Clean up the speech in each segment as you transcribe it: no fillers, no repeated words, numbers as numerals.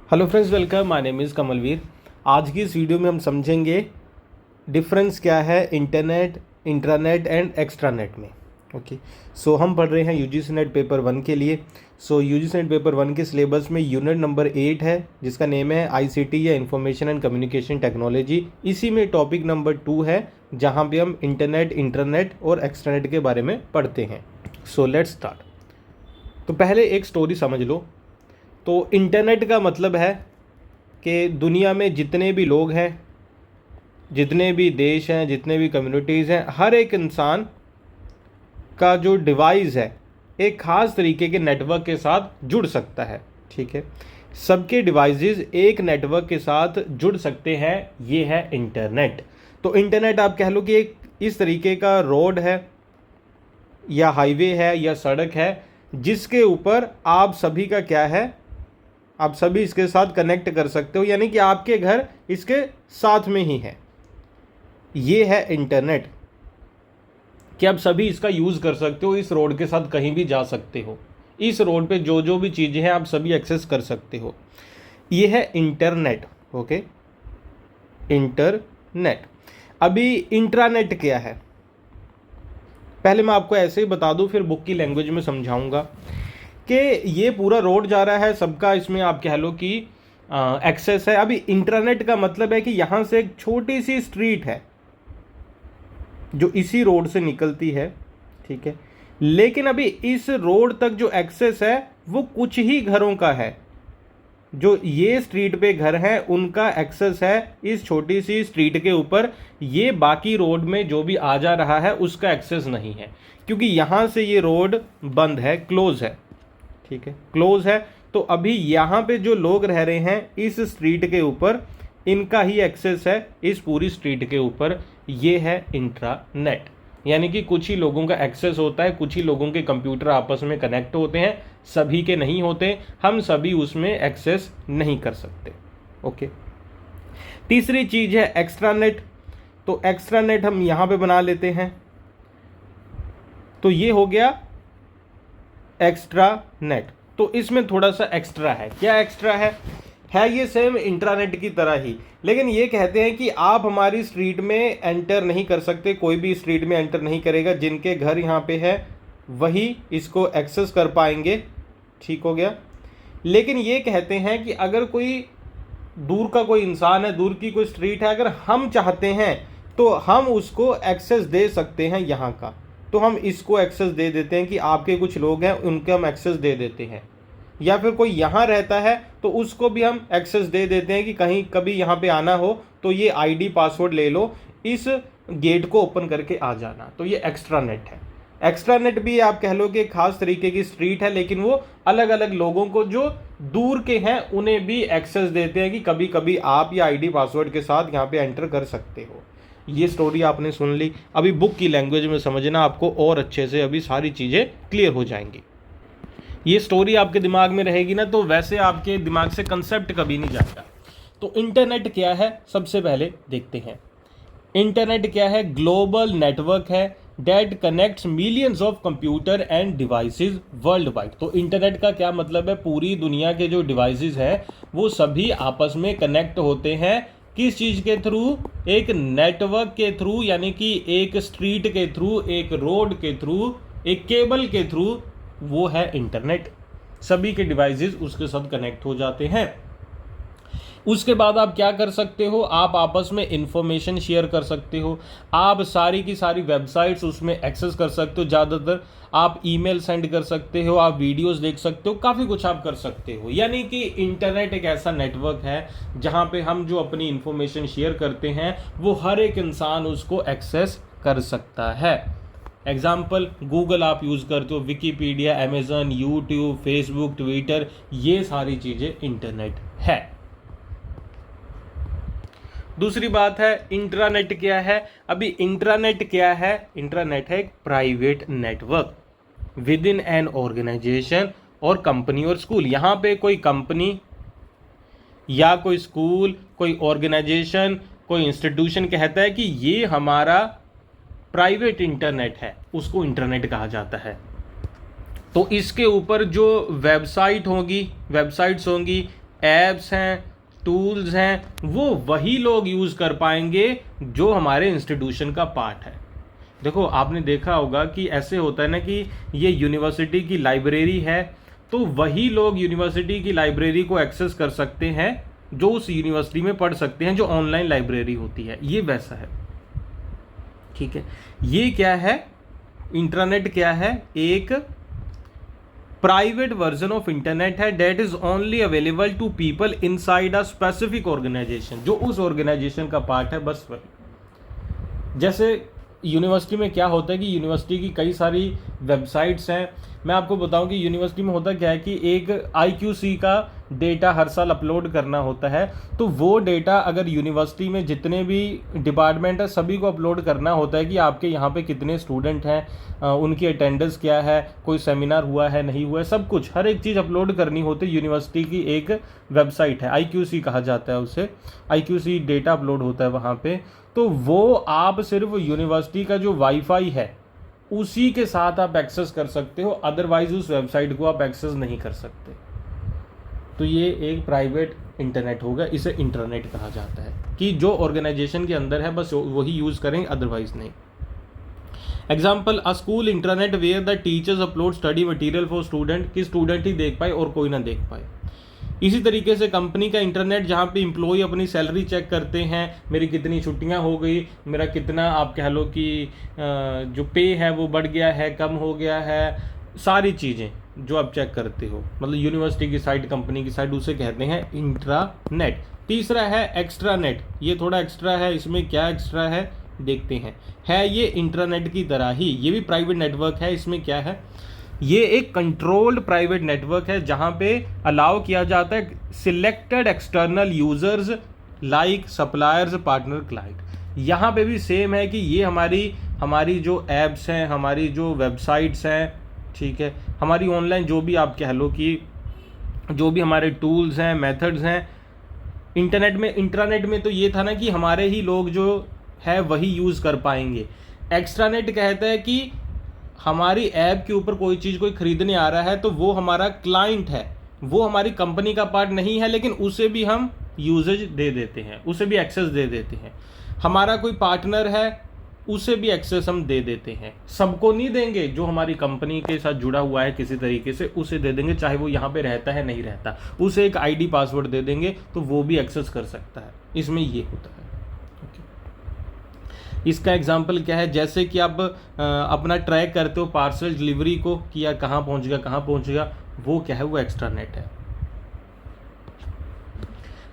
Hello friends, welcome. My name is Kamalveer. आज की इस वीडियो में हम समझेंगे डिफरेंस क्या है इंटरनेट, इंट्रानेट एंड एक्स्ट्रानेट में। ओके, सो हम पढ़ रहे हैं यूजीसी नेट पेपर 1 के लिए। सो यूजीसी नेट पेपर 1 के सिलेबस में यूनिट नंबर 8 है जिसका नेम है आईसीटी या इंफॉर्मेशन एंड कम्युनिकेशन टेक्नोलॉजी। इसी में टॉपिक नंबर 2 है जहाँ पे हम इंटरनेट, इंटरनेट और एक्स्ट्रानेट के बारे में पढ़ते हैं। So let's start. तो पहले एक स्टोरी समझ लो। तो इंटरनेट का मतलब है कि दुनिया में जितने भी लोग हैं, जितने भी देश हैं, जितने भी कम्युनिटीज़ हैं, हर एक इंसान का जो डिवाइस है एक ख़ास तरीके के नेटवर्क के साथ जुड़ सकता है। ठीक है, सबके डिवाइसेस एक नेटवर्क के साथ जुड़ सकते हैं, ये है इंटरनेट। तो इंटरनेट आप कह लो कि एक इस तरीके का रोड है या हाईवे है या सड़क है जिसके ऊपर आप सभी का क्या है, आप सभी इसके साथ कनेक्ट कर सकते हो, यानी कि आपके घर इसके साथ में ही है। ये है इंटरनेट कि आप सभी इसका यूज़ कर सकते हो, इस रोड के साथ कहीं भी जा सकते हो, इस रोड पे जो जो भी चीज़ें हैं आप सभी एक्सेस कर सकते हो। ये है इंटरनेट। Okay, internet. अभी इंट्रानेट क्या है, पहले मैं आपको ऐसे ही बता दूं, फिर बुक की लैंग्वेज में समझाऊंगा कि ये पूरा रोड जा रहा है, सबका इसमें आप कह लो कि एक्सेस है। अभी इंटरनेट का मतलब है कि यहाँ से एक छोटी सी स्ट्रीट है जो इसी रोड से निकलती है। ठीक है, लेकिन अभी इस रोड तक जो एक्सेस है वो कुछ ही घरों का है। जो ये स्ट्रीट पे घर हैं उनका एक्सेस है इस छोटी सी स्ट्रीट के ऊपर। ये बाकी रोड में जो भी आ जा रहा है उसका एक्सेस नहीं है, क्योंकि यहाँ से ये रोड बंद है, क्लोज है। ठीक है, क्लोज है। तो अभी यहाँ पे जो लोग रह रहे हैं इस स्ट्रीट के ऊपर, इनका ही एक्सेस है इस पूरी स्ट्रीट के ऊपर। ये है इंट्रानेट, यानी कि कुछ ही लोगों का एक्सेस होता है, कुछ ही लोगों के कंप्यूटर आपस में कनेक्ट होते हैं, सभी के नहीं होते, हम सभी उसमें एक्सेस नहीं कर सकते। ओके, तीसरी चीज है एक्स्ट्रानेट। तो एक्स्ट्रानेट हम यहाँ पे बना लेते हैं, तो ये हो गया एक्स्ट्रा नेट। तो इसमें थोड़ा सा एक्स्ट्रा है। क्या एक्स्ट्रा है ये सेम इंट्रानेट की तरह ही, लेकिन ये कहते हैं कि आप हमारी स्ट्रीट में एंटर नहीं कर सकते, कोई भी स्ट्रीट में एंटर नहीं करेगा, जिनके घर यहाँ पे है वही इसको एक्सेस कर पाएंगे। ठीक हो गया। लेकिन ये कहते हैं कि अगर कोई दूर का कोई इंसान है, दूर की कोई स्ट्रीट है, अगर हम चाहते हैं तो हम उसको एक्सेस दे सकते हैं यहाँ का। तो हम इसको एक्सेस दे देते हैं कि आपके कुछ लोग हैं उनके हम एक्सेस दे देते हैं, या फिर कोई यहाँ रहता है तो उसको भी हम एक्सेस दे देते हैं कि कहीं कभी यहाँ पे आना हो तो ये आईडी पासवर्ड ले लो, इस गेट को ओपन करके आ जाना। तो ये एक्स्ट्रानेट है। एक्स्ट्रानेट भी आप कह लो कि एक खास तरीके की स्ट्रीट है, लेकिन वो अलग अलग लोगों को जो दूर के हैं उन्हें भी एक्सेस देते हैं कि कभी कभी आप या आईडी पासवर्ड के साथ यहाँ पे एंटर कर सकते हो। ये स्टोरी आपने सुन ली। अभी बुक की लैंग्वेज में समझना, आपको और अच्छे से अभी सारी चीज़ें क्लियर हो जाएंगी। ये स्टोरी आपके दिमाग में रहेगी ना, तो वैसे आपके दिमाग से कंसेप्ट कभी नहीं जाता। तो इंटरनेट क्या है सबसे पहले देखते हैं। इंटरनेट क्या है? ग्लोबल नेटवर्क है that connects millions of computer end devices world wide. तो इंटरनेट का क्या मतलब है? पूरी दुनिया के जो डिवाइसेस हैं वो सभी आपस में कनेक्ट होते हैं। किस चीज़ के थ्रू? एक नेटवर्क के थ्रू, यानी कि एक स्ट्रीट के थ्रू, एक रोड के थ्रू, एक केबल के थ्रू। वो है इंटरनेट। सभी के डिवाइसेस उसके साथ कनेक्ट हो जाते हैं। उसके बाद आप क्या कर सकते हो? आप आपस में इंफॉर्मेशन शेयर कर सकते हो, आप सारी की सारी वेबसाइट्स उसमें एक्सेस कर सकते हो, ज़्यादातर आप ईमेल सेंड कर सकते हो, आप वीडियोस देख सकते हो, काफ़ी कुछ आप कर सकते हो। यानी कि इंटरनेट एक ऐसा नेटवर्क है जहाँ पे हम जो अपनी इंफॉर्मेशन शेयर करते हैं वो हर एक इंसान उसको एक्सेस कर सकता है। एग्जाम्पल, गूगल आप यूज़ करते हो, Wikipedia, Amazon, YouTube, Facebook, Twitter, ये सारी चीज़ें इंटरनेट है। दूसरी बात है इंट्रानेट क्या है। अभी इंट्रानेट क्या है? इंट्रानेट है एक private network within an organisation और कंपनी और स्कूल। यहाँ पे कोई कंपनी या कोई स्कूल, कोई ऑर्गेनाइजेशन, कोई इंस्टीट्यूशन कहता है कि ये हमारा प्राइवेट इंटरनेट है, उसको इंटरनेट कहा जाता है। तो इसके ऊपर जो वेबसाइट्स होंगी, ऐप्स हैं, टूल्स हैं, वो वही लोग यूज़ कर पाएंगे जो हमारे इंस्टीट्यूशन का पार्ट है। देखो आपने देखा होगा कि ऐसे होता है ना कि ये यूनिवर्सिटी की लाइब्रेरी है, तो वही लोग यूनिवर्सिटी की लाइब्रेरी को एक्सेस कर सकते हैं जो उस यूनिवर्सिटी में पढ़ सकते हैं, जो ऑनलाइन लाइब्रेरी होती है, ये वैसा है। ठीक है, ये क्या है, इंटरनेट क्या है, एक प्राइवेट वर्जन ऑफ इंटरनेट है that is only available to people inside a specific organisation, जो उस ऑर्गेनाइजेशन का पार्ट है, बस वही। जैसे यूनिवर्सिटी में क्या होता है कि यूनिवर्सिटी की कई सारी वेबसाइट्स हैं। मैं आपको बताऊं कि यूनिवर्सिटी में होता क्या है कि एक IQC का डेटा हर साल अपलोड करना होता है, तो वो डेटा अगर यूनिवर्सिटी में जितने भी डिपार्टमेंट है सभी को अपलोड करना होता है कि आपके यहाँ पे कितने स्टूडेंट हैं, उनकी अटेंडेंस क्या है, कोई सेमिनार हुआ है नहीं हुआ है, सब कुछ हर एक चीज़ अपलोड करनी होती है। यूनिवर्सिटी की एक वेबसाइट है, IQC कहा जाता है उसे, IQC डेटा अपलोड होता है वहाँ पे। तो वो आप सिर्फ यूनिवर्सिटी का जो वाईफाई है उसी के साथ आप एक्सेस कर सकते हो, अदरवाइज उस वेबसाइट को आप एक्सेस नहीं कर सकते। तो ये एक प्राइवेट इंटरनेट होगा, इसे इंटरनेट कहा जाता है कि जो ऑर्गेनाइजेशन के अंदर है बस वही यूज़ करेंगे, अदरवाइज नहीं। Example, a school internet where the teachers upload study material for student, कि स्टूडेंट ही देख पाए और कोई ना देख पाए। इसी तरीके से कंपनी का इंटरनेट जहाँ पे इम्प्लॉई अपनी सैलरी चेक करते हैं, मेरी कितनी छुट्टियाँ हो गई, मेरा कितना आप कह लो कि जो पे है वो बढ़ गया है, कम हो गया है, सारी चीज़ें जो आप चेक करते हो, मतलब यूनिवर्सिटी की साइट, कंपनी की साइट, उसे कहते हैं इंट्रानेट। तीसरा है एक्स्ट्रा नेट, ये थोड़ा एक्स्ट्रा है, इसमें क्या एक्स्ट्रा है देखते हैं। है ये इंटरनेट की तरह ही, ये भी प्राइवेट नेटवर्क है। इसमें क्या है, ये एक कंट्रोल्ड प्राइवेट नेटवर्क है जहां पे अलाउ किया जाता है selected external users like suppliers, partner, client. यहाँ पे भी सेम है कि ये हमारी जो ऐप्स हैं, हमारी जो वेबसाइट्स हैं, ठीक है, हमारी ऑनलाइन जो भी आप कह लो कि जो भी हमारे टूल्स हैं, मेथड्स हैं, इंटरनेट में तो ये था ना कि हमारे ही लोग जो है वही यूज़ कर पाएंगे। एक्स्ट्रानेट कहता है कि हमारी ऐप के ऊपर कोई चीज़ कोई खरीदने आ रहा है तो वो हमारा क्लाइंट है, वो हमारी कंपनी का पार्ट नहीं है, लेकिन उसे भी हम यूजेज दे देते हैं, उसे भी एक्सेस दे देते हैं। हमारा कोई पार्टनर है, उसे भी एक्सेस हम दे देते हैं। सबको नहीं देंगे, जो हमारी कंपनी के साथ जुड़ा हुआ है किसी तरीके से उसे दे देंगे, चाहे वो यहाँ पे रहता है नहीं रहता, उसे एक ID पासवर्ड दे देंगे तो वो भी एक्सेस कर सकता है। इसमें ये होता है। इसका एग्जाम्पल क्या है, जैसे कि आप अपना ट्रैक करते हो पार्सल डिलीवरी को कि यार कहाँ पहुँच गया, वो क्या है, वो एक्स्ट्रानेट है।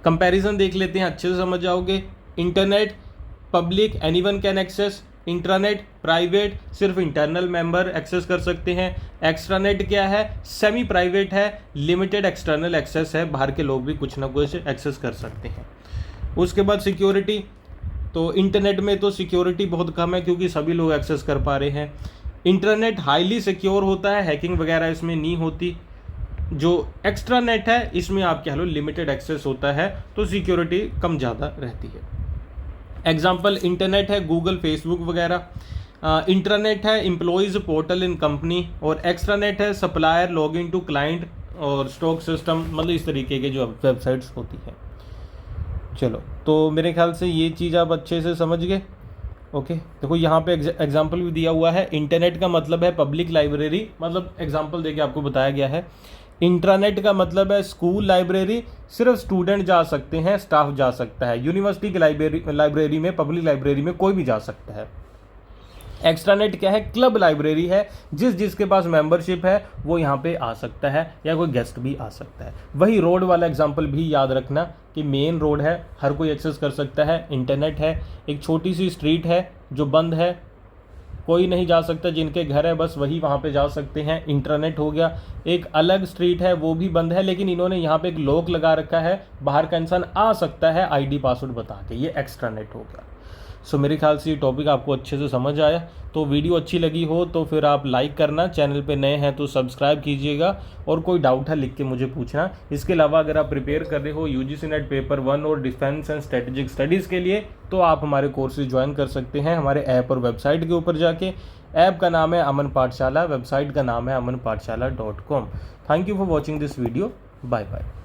कंपैरिजन देख लेते हैं, अच्छे से समझ जाओगे। Internet public, anyone can access. Intranet private, सिर्फ इंटरनल मेंबर एक्सेस कर सकते हैं। एक्स्ट्रानेट क्या है, सेमी प्राइवेट है, लिमिटेड एक्सटर्नल एक्सेस है, बाहर के लोग भी कुछ ना कुछ एक्सेस कर सकते हैं। उसके बाद सिक्योरिटी, तो इंटरनेट में तो सिक्योरिटी बहुत कम है क्योंकि सभी लोग एक्सेस कर पा रहे हैं। इंटरनेट हाईली सिक्योर होता है, हैकिंग वगैरह इसमें नहीं होती। जो एक्स्ट्रा नेट है इसमें आप कह लो लिमिटेड एक्सेस होता है, तो सिक्योरिटी कम ज़्यादा रहती है। एग्जाम्पल, इंटरनेट है गूगल, फेसबुक वगैरह। इंटरनेट है एम्प्लॉयज़ पोर्टल इन कंपनी, और एक्स्ट्रानेट है सप्लायर, लॉगिन टू क्लाइंट और स्टॉक सिस्टम, मतलब इस तरीके के जो वेबसाइट्स होती है। चलो, तो मेरे ख्याल से ये चीज़ आप अच्छे से समझ गए। ओके, देखो यहाँ पे एग्जाम्पल भी दिया हुआ है। इंटरनेट का मतलब है पब्लिक लाइब्रेरी, मतलब एग्जाम्पल देके आपको बताया गया है। इंट्रानेट का मतलब है स्कूल लाइब्रेरी, सिर्फ स्टूडेंट जा सकते हैं, स्टाफ जा सकता है। यूनिवर्सिटी की लाइब्रेरी में, पब्लिक लाइब्रेरी में कोई भी जा सकता है। एक्स्ट्रानेट क्या है, क्लब लाइब्रेरी है, जिसके पास मेंबरशिप है वो यहाँ पे आ सकता है, या कोई गेस्ट भी आ सकता है। वही रोड वाला एग्जांपल भी याद रखना कि मेन रोड है, हर कोई एक्सेस कर सकता है। इंटरनेट है एक छोटी सी स्ट्रीट है जो बंद है, कोई नहीं जा सकता, जिनके घर है बस वही वहाँ पे जा सकते हैं, इंटरनेट हो गया। एक अलग स्ट्रीट है वो भी बंद है, लेकिन इन्होंने यहाँ पे एक लॉक लगा रखा है, बाहर का इंसान आ सकता है ID पासवर्ड बता के, ये एक्स्ट्रानेट हो गया। सो मेरे ख्याल से ये टॉपिक आपको अच्छे से समझ आया। तो वीडियो अच्छी लगी हो तो फिर आप लाइक करना, चैनल पे नए हैं तो सब्सक्राइब कीजिएगा, और कोई डाउट है लिख के मुझे पूछना। इसके अलावा अगर आप प्रिपेयर कर रहे हो UGC नेट पेपर 1 और डिफेंस एंड स्ट्रेटेजिक स्टडीज़ के लिए, तो आप हमारे कोर्सेज ज्वाइन कर सकते हैं हमारे ऐप और वेबसाइट के ऊपर जाके। ऐप का नाम है अमन पाठशाला, वेबसाइट का नाम है amanpathshala.com। Thank you for watching this video, bye bye.